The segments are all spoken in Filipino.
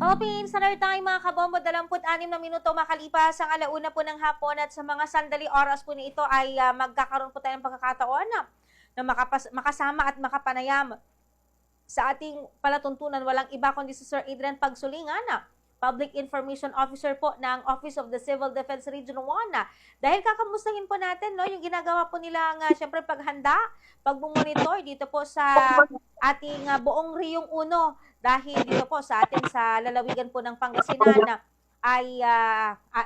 Philippines, Standard Time mga kabombo, 26 na minuto makalipas ang alauna po ng hapon at sa mga sandali oras po nito ay magkakaroon po tayo ng pagkakataon na makasama at makapanayam sa ating palatuntunan. Walang iba kundi si Sir Adrian Pagsulingan, Public Information Officer po ng Office of the Civil Defense Region 1. Dahil kakamustahin po natin yung ginagawa po nilang syempre paghanda, pagbumonitor dito po sa ating buong Riyong 1 dahil dito po sa atin sa lalawigan po ng Pangasinan ay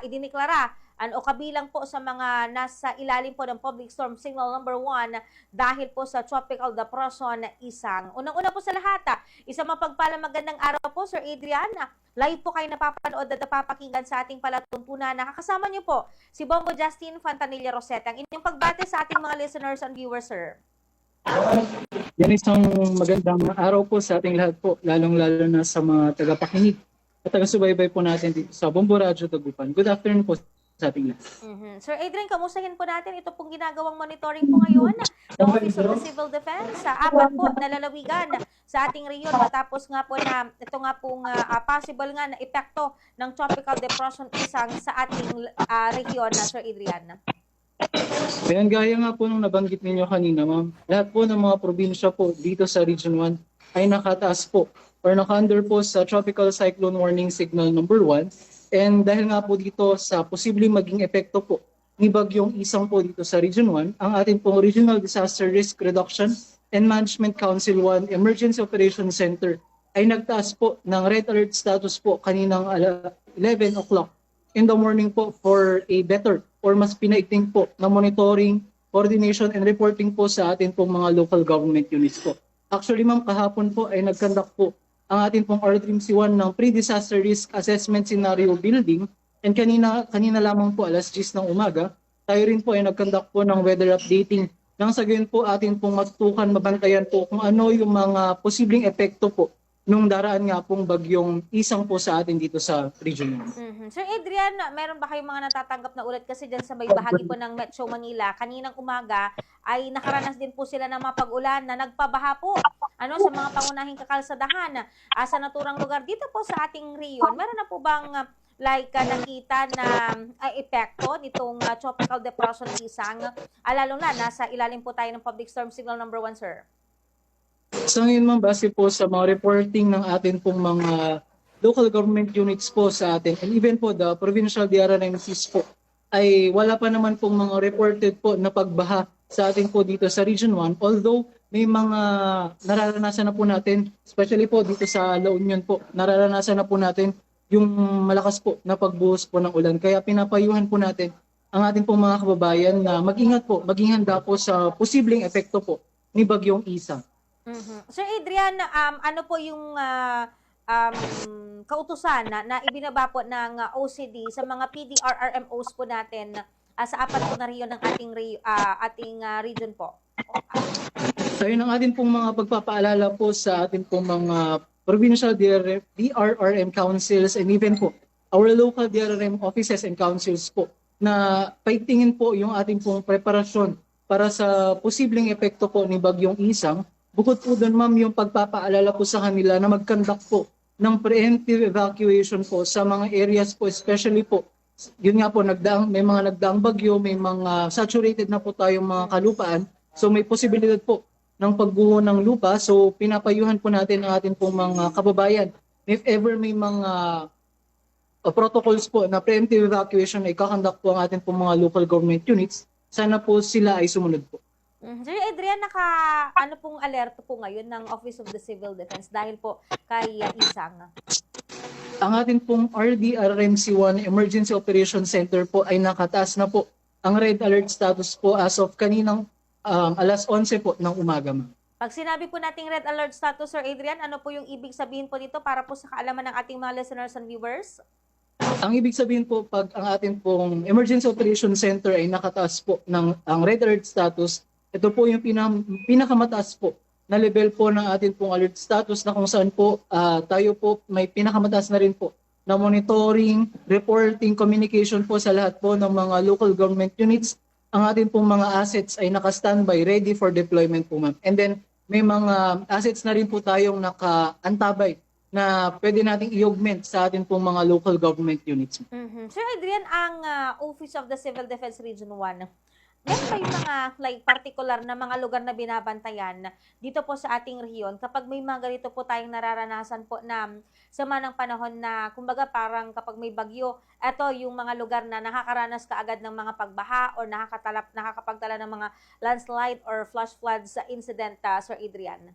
idiniklara o kabilang po sa mga nasa ilalim po ng Public Storm Signal number 1 dahil po sa Tropical Depression Isang. Unang-una po sa lahat, isang mapagpalang magandang araw po Sir Adrian. Live po kayo napapanood at napapakinggan sa ating palatuntunan. Nakakasama niyo po si Bongo Justin Fantanilla Rosetta. Ang inyong pagbate sa ating mga listeners and viewers, sir. Yan isang magandang araw po sa ating lahat po, lalong-lalo na sa mga tagapakinig at taga-subaybay po natin dito sa Bombo Radio Tagupan. Good afternoon po sa ating lahat. Sir Adrian, kamustahin po natin ito pong ginagawang monitoring po ngayon ng Office of the Civil Defense sa apat po na lalawigan sa ating reyon matapos nga po na ito nga pong possible nga na epekto ng Tropical Depression Isang sa ating reyon na Sir Adrian. Ayan, gaya nga po nung nabanggit ninyo kanina, ma'am, lahat po ng mga probinsya po dito sa Region 1 ay nakataas po or naka-under po sa Tropical Cyclone Warning Signal number 1. And dahil nga po dito sa posibleng maging epekto po ni Bagyong Isang po dito sa Region 1, ang ating pong Regional Disaster Risk Reduction and Management Council 1 Emergency Operations Center ay nagtaas po ng red alert status po kaninang 11 o'clock in the morning po for a better or mas pinaigting po na monitoring, coordination, and reporting po sa atin pong mga local government units po. Actually, ma'am, kahapon po ay nag-conduct po ang atin pong RDMC1 ng Pre-Disaster Risk Assessment Scenario Building, and kanina lamang po alas 10 ng umaga, tayo rin po ay nag-conduct po ng weather updating nang sa gayon po atin pong matutukan, mabantayan po kung ano yung mga posibleng epekto po nung daraan nga pong Bagyong Isang po sa atin dito sa region. Sir Adrian, meron ba kayong mga natatanggap na ulat kasi dyan sa may bahagi po ng Metro Manila? Kaninang umaga ay nakaranas din po sila ng mga pag-ulan na nagpabaha po sa mga pangunahing kakalsadahan sa naturang lugar dito po sa ating reyon. Meron na po bang nakita na epekto nitong Tropical Depression Isang? Lalo na nasa ilalim po tayo ng Public Storm Signal number 1, sir. So ngayon, ma'am, base po sa mga reporting ng atin pong mga local government units po sa atin and even po the provincial DRRMCs po ay wala pa naman pong mga reported po na pagbaha sa atin po dito sa Region 1, although may mga nararanasan na po natin, especially po dito sa La Union po, nararanasan na po natin yung malakas po na pagbuhos po ng ulan. Kaya pinapayuhan po natin ang ating pong mga kababayan na mag-ingat po, maging handa po sa posibleng epekto po ni Bagyong Isang. Sir Adrian, ano po yung kautusan na ibinaba po ng OCD sa mga PDRRMOs po natin sa apat po na riyon ng ating region po? So yun ang ating pong mga pagpapaalala po sa ating pong mga provincial DRRM councils and even po our local DRRM offices and councils po na paigtingin po yung ating pong preparasyon para sa posibleng epekto po ni Bagyong Isang. Bukod po doon, ma'am, yung pagpapaalala po sa kanila na mag-conduct po ng preemptive evacuation po sa mga areas po, especially po, yun nga po, may mga nagdaang bagyo, may mga saturated na po tayong mga kalupaan. So may posibilidad po ng pagguho ng lupa. So pinapayuhan po natin ang ating pong mga kababayan. If ever may mga protocols po na preemptive evacuation ay kakonduct po ang ating pong mga local government units, sana po sila ay sumunod po. Sir Adrian, ano pong alerto po ngayon ng Office of the Civil Defense dahil po kay Isang? Ang ating pong RDRMC1 Emergency Operations Center po ay nakataas na po ang red alert status po as of kaninang alas 11 po ng umaga, ma'am. Pag sinabi po nating red alert status, Sir Adrian, ano po yung ibig sabihin po nito para po sa kaalaman ng ating mga listeners and viewers? Ang ibig sabihin po, pag ang ating pong Emergency Operations Center ay nakataas po ng ang red alert status, ito po yung pinakamataas po na level po ng ating pong alert status na kung saan po tayo po may pinakamataas na rin po na monitoring, reporting, communication po sa lahat po ng mga local government units. Ang ating pong mga assets ay naka-standby, ready for deployment po, ma'am. And then may mga assets na rin po tayong naka-antabay na pwede nating i-augment sa atin pong mga local government units. Sir Adrian, ang Office of the Civil Defense Region 1, meron ba yung mga particular na mga lugar na binabantayan dito po sa ating rehiyon kapag may mga ganito po tayong nararanasan po na sama ng panahon na kumbaga parang kapag may bagyo, eto yung mga lugar na nakakaranas kaagad ng mga pagbaha or nakakapagtala ng mga landslide or flash floods sa incident, Sir Adrian?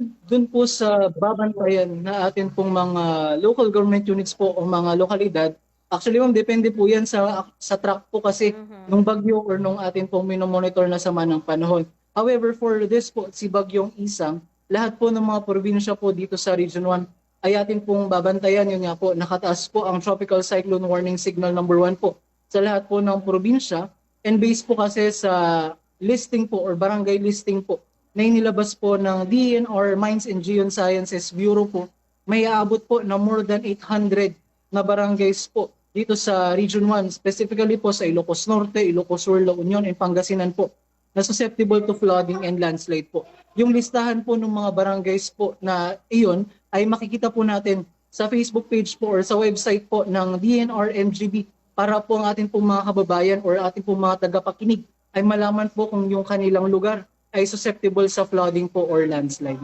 Doon po sa babantayan na atin pong mga local government units po o mga lokalidad, actually ma'am, depende po yan sa track po kasi nung bagyo or nung atin pong minomonitor na sama ng panahon. However, for this po, si Bagyong Isang, lahat po ng mga probinsya po dito sa Region 1 ay atin pong babantayan. Yun nga po, nakataas po ang Tropical Cyclone Warning Signal number 1 po sa lahat po ng probinsya. And based po kasi sa listing po or barangay listing po na inilabas po ng DENR Mines and Geosciences Bureau po, may aabot po na more than 800 na barangays po dito sa Region 1, specifically po sa Ilocos Norte, Ilocos Sur, La Union, and Pangasinan po, na susceptible to flooding and landslide po. Yung listahan po ng mga barangays po na iyon ay makikita po natin sa Facebook page po or sa website po ng DENR MGB para po ang ating pong mga kababayan or ating pong mga tagapakinig ay malaman po kung yung kanilang lugar ay susceptible sa flooding po or landslide.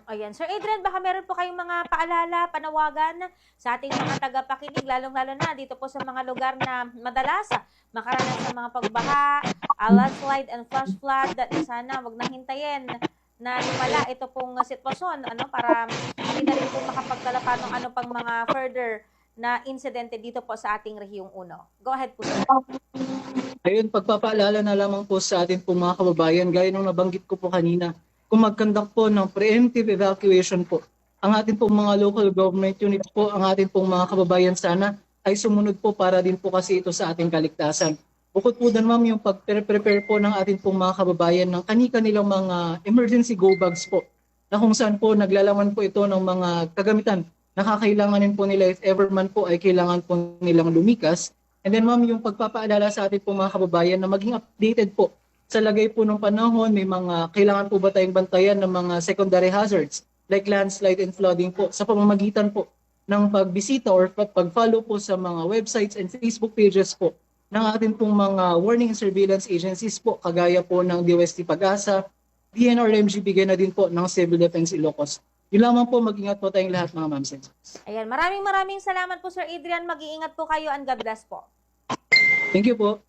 Ayan. Sir Adrian, baka meron po kayong mga paalala, panawagan sa ating mga tagapakinig, lalong-lalo na dito po sa mga lugar na madalas makaranas ng mga pagbaha, landslide and flash flood. Sana wag nang hintayin na lumala ito pong sitwasyon para hindi na rin po makapagdala pa ng ano pang mga further na insidente dito po sa ating rehiyong 1. Go ahead po, sir. Ayun, pagpapaalala na lamang po sa atin pong mga kababayan, gaya nung nabanggit ko po kanina, kung mag-conduct po ng preemptive evacuation po, ang atin pong mga local government units po, ang atin pong mga kababayan sana ay sumunod po para din po kasi ito sa ating kaligtasan. Bukod po doon ma'am, yung pag-prepare po ng atin pong mga kababayan ng kani-kanilang mga emergency go bags po, na kung saan po naglalaman po ito ng mga kagamitan na kakailanganin po nila if ever man po ay kailangan po nilang lumikas. And then ma'am, yung pagpapaalala sa ating pong mga kababayan na maging updated po sa lagay po ng panahon, may mga kailangan po ba tayong bantayan ng mga secondary hazards like landslide and flooding po sa pamamagitan po ng pagbisita or pag-follow po sa mga websites and Facebook pages po ng ating pong mga warning and surveillance agencies po kagaya po ng DOST Pag-asa, DNR MGB, na din po ng Civil Defense Ilocos. Yun lamang po, mag-ingat po tayong lahat mga ma'am. Ayan, maraming salamat po Sir Adrian. Mag-iingat po kayo and God bless po. Thank you po.